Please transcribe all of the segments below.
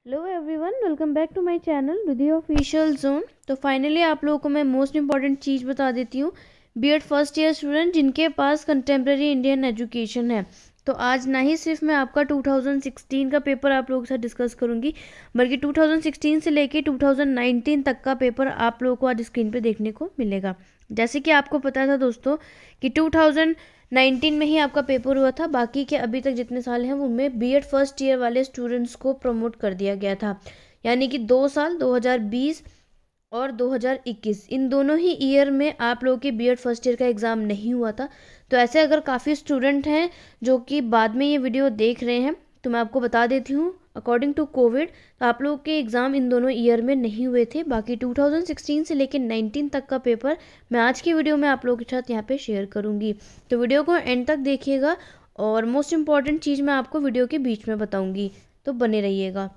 Hello everyone, welcome back to my channel Riddhi official zone. तो finally आप लोगों को मैं मोस्ट इंपॉर्टेंट चीज़ बता देती हूँ। बीएड फर्स्ट ईयर स्टूडेंट जिनके पास कंटेम्प्रेरी इंडियन एजुकेशन है, तो आज ना ही सिर्फ मैं आपका 2016 का पेपर आप लोगों के साथ डिस्कस करूंगी, बल्कि 2016 से लेके 2019 तक का पेपर आप लोगों को आज स्क्रीन पे देखने को मिलेगा। जैसे कि आपको पता था दोस्तों कि 2019 में ही आपका पेपर हुआ था, बाकी के अभी तक जितने साल हैं उनमें बीएड फर्स्ट ईयर वाले स्टूडेंट्स को प्रमोट कर दिया गया था। यानी कि 2 साल 2020 और 2021 इन दोनों ही ईयर में आप लोगों के बीएड फर्स्ट ईयर का एग्ज़ाम नहीं हुआ था। तो ऐसे अगर काफ़ी स्टूडेंट हैं जो कि बाद में ये वीडियो देख रहे हैं, तो मैं आपको बता देती हूँ, अकॉर्डिंग टू कोविड तो आप लोगों के एग्ज़ाम इन दोनों ईयर में नहीं हुए थे। बाकी 2016 से लेकर 19 तक का पेपर मैं आज की वीडियो में आप लोगों के साथ यहाँ पे शेयर करूँगी। तो वीडियो को एंड तक देखिएगा और मोस्ट इंपॉर्टेंट चीज़ मैं आपको वीडियो के बीच में बताऊँगी, तो बने रहिएगा।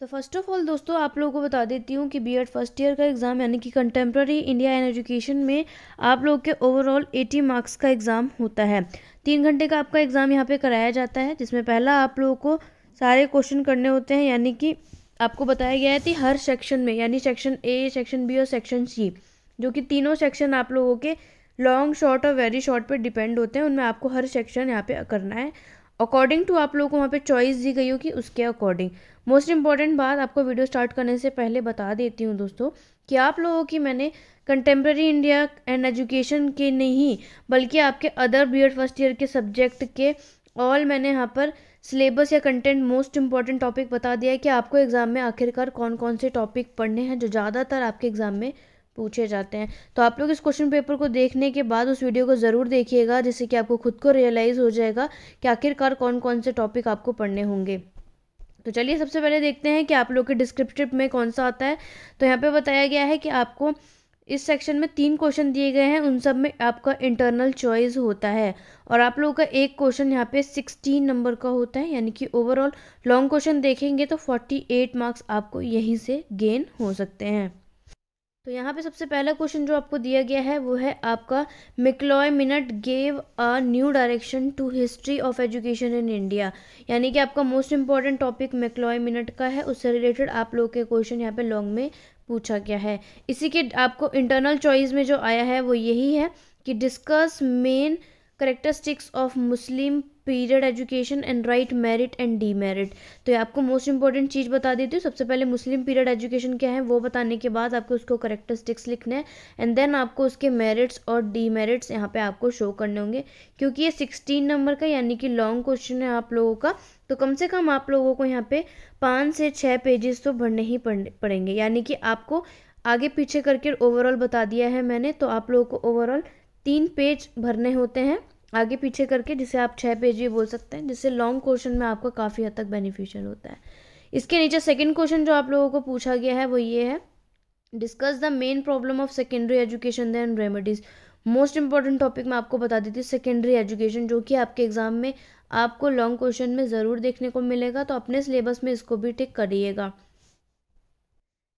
तो फर्स्ट ऑफ ऑल दोस्तों आप लोगों को बता देती हूँ कि बीएड फर्स्ट ईयर का एग्ज़ाम यानी कि कंटेम्प्रेरी इंडिया एंड एजुकेशन में आप लोग के ओवरऑल 80 मार्क्स का एग्ज़ाम होता है। 3 घंटे का आपका एग्ज़ाम यहाँ पे कराया जाता है, जिसमें पहला आप लोगों को सारे क्वेश्चन करने होते हैं। यानी कि आपको बताया गया है कि हर सेक्शन में, यानी सेक्शन ए, सेक्शन बी और सेक्शन सी, जो कि तीनों सेक्शन आप लोगों के लॉन्ग शॉर्ट और वेरी शॉर्ट पर डिपेंड होते हैं, उनमें आपको हर सेक्शन यहाँ पे करना है अकॉर्डिंग टू आप लोगों को वहाँ पे चॉइस दी गई हो कि उसके अकॉर्डिंग। मोस्ट इंपॉर्टेंट बात आपको वीडियो स्टार्ट करने से पहले बता देती हूँ दोस्तों कि आप लोगों की मैंने कंटेम्प्रेरी इंडिया एंड एजुकेशन के नहीं, बल्कि आपके अदर बीएड फर्स्ट ईयर के सब्जेक्ट के ऑल मैंने यहाँ पर सिलेबस या कंटेंट मोस्ट इंपॉर्टेंट टॉपिक बता दिया है कि आपको एग्जाम में आखिरकार कौन कौन से टॉपिक पढ़ने हैं जो ज़्यादातर आपके एग्जाम में पूछे जाते हैं। तो आप लोग इस क्वेश्चन पेपर को देखने के बाद उस वीडियो को ज़रूर देखिएगा, जिससे कि आपको खुद को रियलाइज़ हो जाएगा कि आखिरकार कौन कौन से टॉपिक आपको पढ़ने होंगे। तो चलिए सबसे पहले देखते हैं कि आप लोग के डिस्क्रिप्टिव में कौन सा आता है। तो यहाँ पे बताया गया है कि आपको इस सेक्शन में 3 क्वेश्चन दिए गए हैं, उन सब में आपका इंटरनल चॉइस होता है और आप लोगों का एक क्वेश्चन यहाँ पे 16 नंबर का होता है। यानी कि ओवरऑल लॉन्ग क्वेश्चन देखेंगे तो 48 मार्क्स आपको यहीं से गेन हो सकते हैं। तो यहाँ पे सबसे पहला क्वेश्चन जो आपको दिया गया है वो है आपका Macaulay minute gave a new direction to history of education in India. यानी कि आपका most important topic Macaulay minute का है, उससे रिलेटेड आप लोग के क्वेश्चन यहाँ पे लॉन्ग में पूछा गया है। इसी के आपको इंटरनल चॉइस में जो आया है वो यही है कि discuss main characteristics of Muslim period education and right merit and demerit. तो ये आपको मोस्ट इंपॉर्टेंट चीज़ बता देती हूँ। सबसे पहले मुस्लिम पीरियड एजुकेशन क्या है वो बताने के बाद आपको उसको करेक्टरिस्टिक्स लिखना है एंड देन आपको उसके मेरिट्स और डीमेरिट्स यहाँ पे आपको शो करने होंगे। क्योंकि ये 16 नंबर का यानी कि लॉन्ग क्वेश्चन है आप लोगों का, तो कम से कम आप लोगों को यहाँ पे 5 से 6 पेजेस तो भरने ही पड़ेंगे। यानी कि आपको आगे पीछे करके ओवरऑल बता दिया है मैंने, तो आप लोगों को ओवरऑल 3 पेज भरने होते हैं आगे पीछे करके, जिसे आप 6 पेज भी बोल सकते हैं, जिससे लॉन्ग क्वेश्चन में आपका काफ़ी हद तक बेनिफिशियल होता है। इसके नीचे सेकंड क्वेश्चन जो आप लोगों को पूछा गया है वो ये है, discuss the main problem of secondary education then remedies. Most important topic मैं आपको बता देती हूँ, सेकेंडरी एजुकेशन, जो कि आपके एग्जाम में आपको लॉन्ग क्वेश्चन में ज़रूर देखने को मिलेगा, तो अपने सिलेबस में इसको भी टिक करिएगा।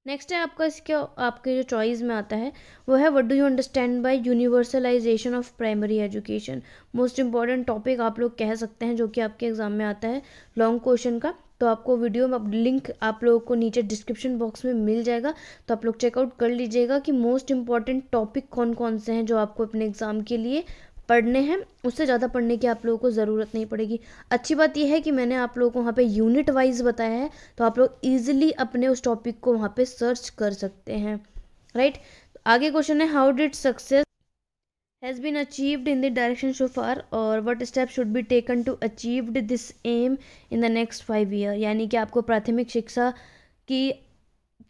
नेक्स्ट है आपका इसके आपके जो चॉइस में आता है वो है what do you understand by universalization of primary education. Most important topic आप लोग कह सकते हैं जो कि आपके एग्जाम में आता है लॉन्ग क्वेश्चन का। तो आपको वीडियो में लिंक आप लोगों को नीचे डिस्क्रिप्शन बॉक्स में मिल जाएगा, तो आप लोग चेकआउट कर लीजिएगा कि मोस्ट इंपॉर्टेंट टॉपिक कौन कौन से हैं जो आपको अपने एग्जाम के लिए पढ़ने हैं। उससे ज़्यादा पढ़ने की आप लोगों को ज़रूरत नहीं पड़ेगी। अच्छी बात यह है कि मैंने आप लोगों को वहाँ पे यूनिट वाइज बताया है, तो आप लोग इजीली अपने उस टॉपिक को वहाँ पे सर्च कर सकते हैं, राइट। आगे क्वेश्चन है how did success has been achieved in the direction so far और what step should be taken to achieved this aim in the next 5 year. यानी कि आपको प्राथमिक शिक्षा की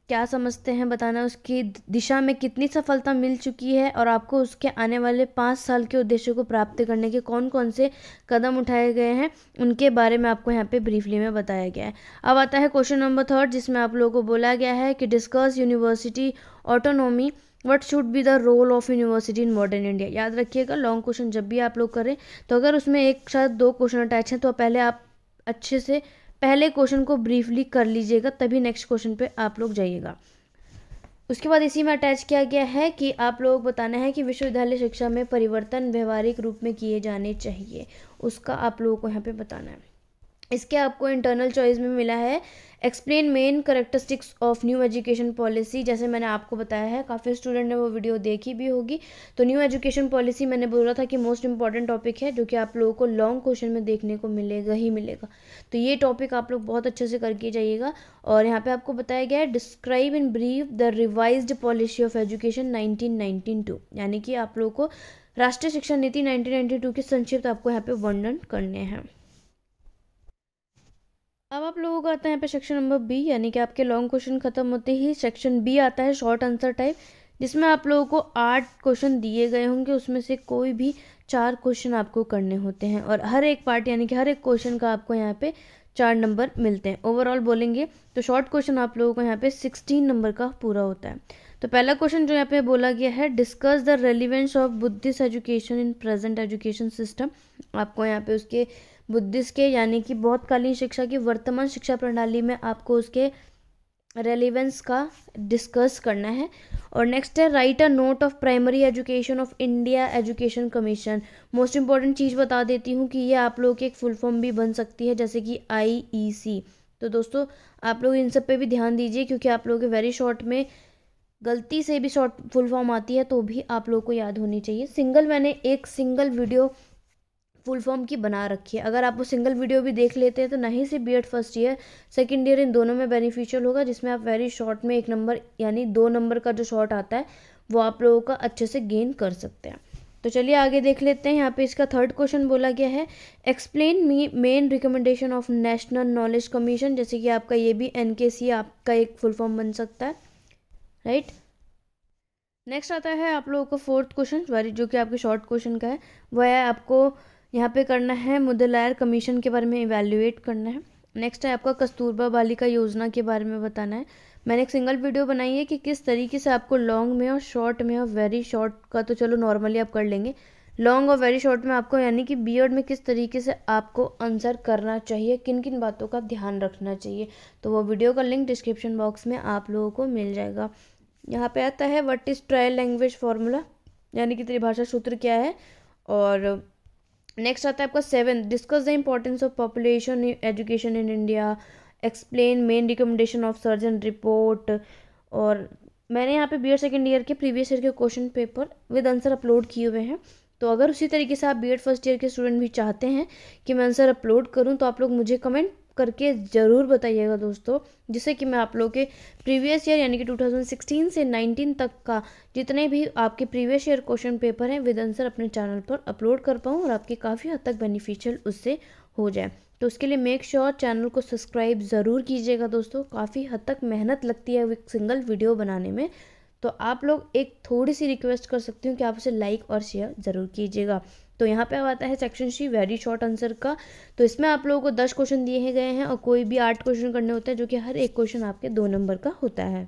क्या समझते हैं बताना, उसकी दिशा में कितनी सफलता मिल चुकी है और आपको उसके आने वाले 5 साल के उद्देश्य को प्राप्त करने के कौन कौन से कदम उठाए गए हैं उनके बारे में आपको यहाँ पे ब्रीफली में बताया गया है। अब आता है क्वेश्चन नंबर 3, जिसमें आप लोगों को बोला गया है कि discuss university autonomy, what should be the role of university in modern India. याद रखिएगा लॉन्ग क्वेश्चन जब भी आप लोग करें तो अगर उसमें एक साथ 2 क्वेश्चन अटैच हैं तो पहले आप अच्छे से पहले क्वेश्चन को ब्रीफली कर लीजिएगा, तभी नेक्स्ट क्वेश्चन पे आप लोग जाइएगा। उसके बाद इसी में अटैच किया गया है कि आप लोग बताना है कि विश्वविद्यालय शिक्षा में परिवर्तन व्यवहारिक रूप में किए जाने चाहिए, उसका आप लोगों को यहाँ पे बताना है। इसके आपको इंटरनल चॉइस में मिला है explain main characteristics of new education policy. जैसे मैंने आपको बताया है, काफ़ी स्टूडेंट ने वो वीडियो देखी भी होगी। तो न्यू एजुकेशन पॉलिसी मैंने बोला था कि मोस्ट इंपॉर्टेंट टॉपिक है, जो कि आप लोगों को लॉन्ग क्वेश्चन में देखने को मिलेगा ही मिलेगा। तो ये टॉपिक आप लोग बहुत अच्छे से करके जाइएगा। और यहाँ पे आपको बताया गया है describe in brief the revised policy of education 1992, यानी कि आप लोगों को राष्ट्रीय शिक्षा नीति 1992 के संक्षिप्त आपको यहाँ पे वर्णन करने हैं। अब आप लोगों का आता है यहाँ पे सेक्शन नंबर बी, यानी कि आपके लॉन्ग क्वेश्चन खत्म होते ही सेक्शन बी आता है शॉर्ट आंसर टाइप, जिसमें आप लोगों को 8 क्वेश्चन दिए गए होंगे। उसमें से कोई भी 4 क्वेश्चन आपको करने होते हैं और हर एक पार्ट यानी कि हर एक क्वेश्चन का आपको यहाँ पे 4 नंबर मिलते हैं। ओवरऑल बोलेंगे तो शॉर्ट क्वेश्चन आप लोगों को यहाँ पे 16 नंबर का पूरा होता है। तो पहला क्वेश्चन जो यहाँ पे बोला गया है, discuss the relevance of Buddhist education in present education system. आपको यहाँ पे उसके बुद्धिस्ट के यानी कि बहुतकालीन शिक्षा की वर्तमान शिक्षा प्रणाली में आपको उसके रेलिवेंस का डिस्कस करना है। और नेक्स्ट है write a note of primary education of India education commission. Most important चीज़ बता देती हूँ कि ये आप लोगों की एक फुल फॉर्म भी बन सकती है, जैसे कि IEC। तो दोस्तों आप लोग इन सब पे भी ध्यान दीजिए, क्योंकि आप लोगों के वेरी शॉर्ट में गलती से भी शॉर्ट फुल फॉर्म आती है तो भी आप लोगों को याद होनी चाहिए। मैंने एक सिंगल वीडियो फुल फॉर्म की बना रखी है, अगर आप वो सिंगल वीडियो भी देख लेते हैं तो नहीं सिर्फ B.Ed first year second year in दोनों में बेनिफिशियल होगा, जिसमें आप वेरी शॉर्ट में 1 नंबर यानी 2 नंबर का जो शॉर्ट आता है वो आप लोगों का अच्छे से गेन कर सकते हैं। तो चलिए आगे देख लेते हैं। यहाँ पे इसका थर्ड क्वेश्चन बोला गया है explain main recommendation of national knowledge commission. जैसे कि आपका ये भी NKC आपका एक फुल फॉर्म बन सकता है, राइट। नेक्स्ट आता है आप लोगों को फोर्थ क्वेश्चन, जो कि आपके शॉर्ट क्वेश्चन का है। वह है आपको यहाँ पे करना है मुदलायर कमीशन के बारे में इवैल्यूएट करना है। नेक्स्ट है आपका कस्तूरबा बालिका योजना के बारे में बताना है। मैंने एक सिंगल वीडियो बनाई है कि किस तरीके से आपको लॉन्ग में और शॉर्ट में और वेरी शॉर्ट का तो चलो नॉर्मली आप कर लेंगे, लॉन्ग और वेरी शॉर्ट में आपको यानी कि B.Ed में किस तरीके से आपको आंसर करना चाहिए, किन किन बातों का ध्यान रखना चाहिए। तो वो वीडियो का लिंक डिस्क्रिप्शन बॉक्स में आप लोगों को मिल जाएगा। यहाँ पे आता है what is trial language formula, यानी कि त्रिभाषा सूत्र क्या है। और नेक्स्ट आता है आपका 7 discuss the importance of population education in India, explain main recommendation of surgeon report. और मैंने यहाँ पे B.Ed सेकेंड ईयर के प्रीवियस ईयर के question paper with answer upload किए हुए हैं। तो अगर उसी तरीके से आप B.Ed फर्स्ट ईयर के स्टूडेंट भी चाहते हैं कि मैं आंसर अपलोड करूँ, तो आप लोग मुझे कमेंट करके ज़रूर बताइएगा दोस्तों, जिससे कि मैं आप लोग के प्रीवियस ईयर यानी कि 2016 से 19 तक का जितने भी आपके प्रीवियस ईयर क्वेश्चन पेपर हैं विद आंसर अपने चैनल पर अपलोड कर पाऊँ और आपके काफ़ी हद तक बेनिफिशियल उससे हो जाए। तो उसके लिए मेक श्योर चैनल को सब्सक्राइब ज़रूर कीजिएगा दोस्तों। काफ़ी हद तक मेहनत लगती है एक सिंगल वीडियो बनाने में, तो आप लोग एक थोड़ी सी रिक्वेस्ट कर सकती हूँ कि आप उसे लाइक और शेयर ज़रूर कीजिएगा। तो यहाँ पे अब आता है section C very short answer का। तो इसमें आप लोगों को 10 क्वेश्चन दिए गए हैं और कोई भी 8 क्वेश्चन करने होते हैं, जो कि हर एक क्वेश्चन आपके 2 नंबर का होता है,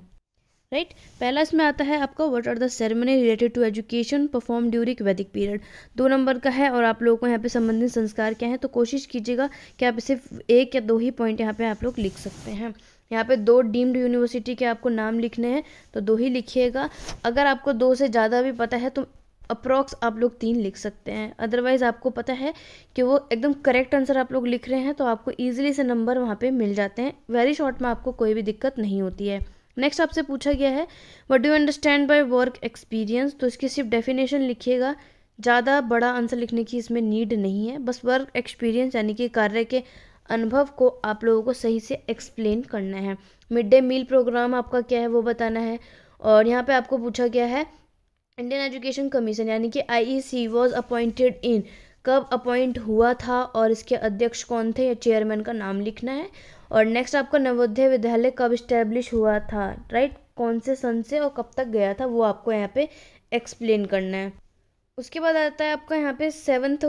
राइट। पहला इसमें आता है आपका what are the ceremony related to education perform during वैदिक पीरियड, 2 नंबर का है। और आप लोगों को यहाँ पे संबंधित संस्कार क्या है, तो कोशिश कीजिएगा कि आप सिर्फ 1 या 2 ही पॉइंट यहाँ पे आप लोग लिख सकते हैं। यहाँ पे 2 डीम्ड यूनिवर्सिटी के आपको नाम लिखने हैं, तो 2 ही लिखिएगा। अगर आपको 2 से ज़्यादा भी पता है तो अप्रॉक्स आप लोग 3 लिख सकते हैं। अदरवाइज़ आपको पता है कि वो एकदम करेक्ट आंसर आप लोग लिख रहे हैं, तो आपको ईजिली से नंबर वहाँ पे मिल जाते हैं। वेरी शॉर्ट में आपको कोई भी दिक्कत नहीं होती है। नेक्स्ट आपसे पूछा गया है what do you understand by work experience, तो इसकी सिर्फ डेफिनेशन लिखिएगा, ज़्यादा बड़ा आंसर लिखने की इसमें नीड नहीं है। बस वर्क एक्सपीरियंस यानी कि कार्य के अनुभव को आप लोगों को सही से एक्सप्लेन करना है। मिड डे मील प्रोग्राम आपका क्या है वो बताना है। और यहाँ पे आपको पूछा गया है इंडियन एजुकेशन कमीशन यानी कि IEC वॉज अपॉइंटेड इन, कब अपॉइंट हुआ था और इसके अध्यक्ष कौन थे या चेयरमैन का नाम लिखना है। और नेक्स्ट आपका नवोदय विद्यालय कब इस्टेब्लिश हुआ था, राइट, कौन से सन से और कब तक गया था, वो आपको यहाँ पे एक्सप्लेन करना है। उसके बाद आता है आपका यहाँ पे 7th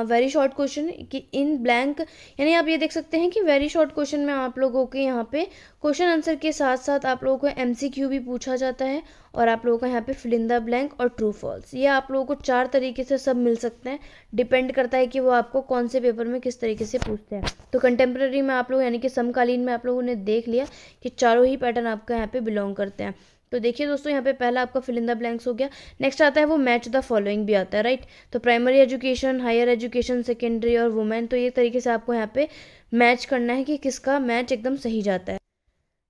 वेरी शॉर्ट क्वेश्चन कि इन ब्लैंक, यानी आप ये देख सकते हैं कि वेरी शॉर्ट क्वेश्चन में आप लोगों के यहाँ पे क्वेश्चन आंसर के साथ साथ आप लोगों को MCQ भी पूछा जाता है और आप लोगों को यहाँ पे फिल इन द ब्लैंक और ट्रू फॉल्स, ये आप लोगों को 4 तरीके से सब मिल सकते हैं। डिपेंड करता है कि वो आपको कौन से पेपर में किस तरीके से पूछते हैं। तो कंटेम्प्रेरी में आप लोग यानी कि समकालीन में आप लोगों ने देख लिया कि चारों ही पैटर्न आपका यहाँ पे बिलोंग करते हैं। तो देखिए दोस्तों यहाँ पे पहला आपका फिल इन द ब्लैंक्स हो गया। नेक्स्ट आता है वो मैच द फॉलोइंग भी आता है, राइट। तो primary education, higher education, secondary और वुमेन, तो ये तरीके से आपको यहाँ पे मैच करना है कि किसका मैच एकदम सही जाता है।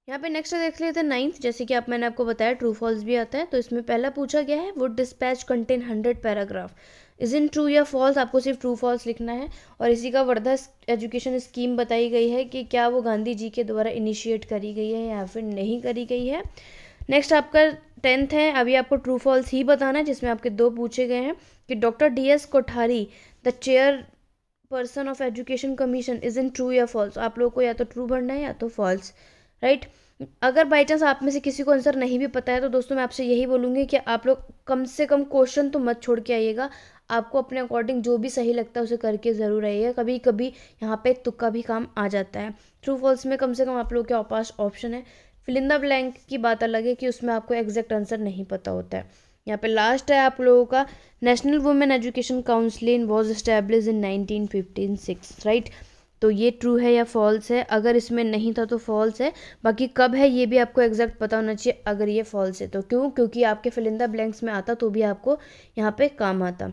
यहाँ पे नेक्स्ट देख लेते हैं 9th। जैसे कि मैंने आपको बताया ट्रू फॉल्स भी आता है, तो इसमें पहला पूछा गया है Wood dispatch contain 100 paragraph, is in true या फॉल्स। आपको सिर्फ ट्रू फॉल्स लिखना है। और इसी का वर्धा एजुकेशन स्कीम बताई गई है कि क्या वो गांधी जी के द्वारा इनिशिएट करी गई है या फिर नहीं करी गई है। नेक्स्ट आपका 10th है, अभी आपको ट्रू फॉल्स ही बताना है, जिसमें आपके 2 पूछे गए हैं कि doctor DS Kothari the chair person of education commission is in true या फॉल्स। आप लोगों को या तो ट्रू भरना है या तो फॉल्स, राइट। अगर बाई चांस आप में से किसी को आंसर नहीं भी पता है तो दोस्तों मैं आपसे यही बोलूँगी कि आप लोग कम से कम क्वेश्चन तो मत छोड़ के आइएगा। आपको अपने अकॉर्डिंग जो भी सही लगता है उसे करके ज़रूर आइएगा। कभी कभी यहाँ पे तुक्का भी काम आ जाता है। ट्रू फॉल्स में कम से कम आप लोगों के पास ऑप्शन है। फिल इन द ब्लैंक की बात अलग है कि उसमें आपको एग्जैक्ट आंसर नहीं पता होता है। यहाँ पे लास्ट है आप लोगों का, national women education council was establish in 1956, right. तो ये ट्रू है या फॉल्स है। अगर इसमें नहीं था तो फॉल्स है। बाकी कब है ये भी आपको एग्जैक्ट पता होना चाहिए। अगर ये फॉल्स है तो क्यों, क्योंकि आपके फिल इन द ब्लैंक्स में आता तो भी आपको यहाँ पे काम आता।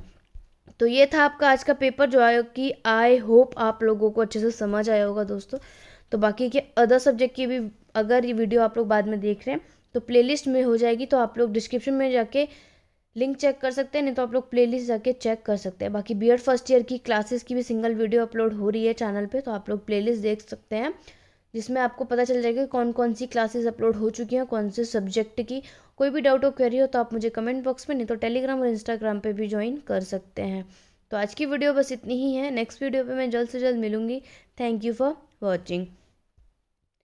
तो ये था आपका आज का पेपर, जो आया कि आई होप आप लोगों को अच्छे से समझ आया होगा दोस्तों। तो बाकी के अदर सब्जेक्ट की भी अगर ये वीडियो आप लोग बाद में देख रहे हैं तो प्लेलिस्ट में हो जाएगी, तो आप लोग डिस्क्रिप्शन में जाके लिंक चेक कर सकते हैं, नहीं तो आप लोग प्लेलिस्ट जाके चेक कर सकते हैं। बाकी बीएड फर्स्ट ईयर की क्लासेस की भी सिंगल वीडियो अपलोड हो रही है चैनल पे, तो आप लोग प्लेलिस्ट देख सकते हैं, जिसमें आपको पता चल जाएगा कौन कौन सी क्लासेस अपलोड हो चुकी हैं, कौन से सब्जेक्ट की। कोई भी डाउट हो, क्वेरी हो तो आप मुझे कमेंट बॉक्स में, नहीं तो टेलीग्राम और इंस्टाग्राम पर भी ज्वाइन कर सकते हैं। तो आज की वीडियो बस इतनी ही है। नेक्स्ट वीडियो पर मैं जल्द से जल्द मिलूंगी। Thank you for watching.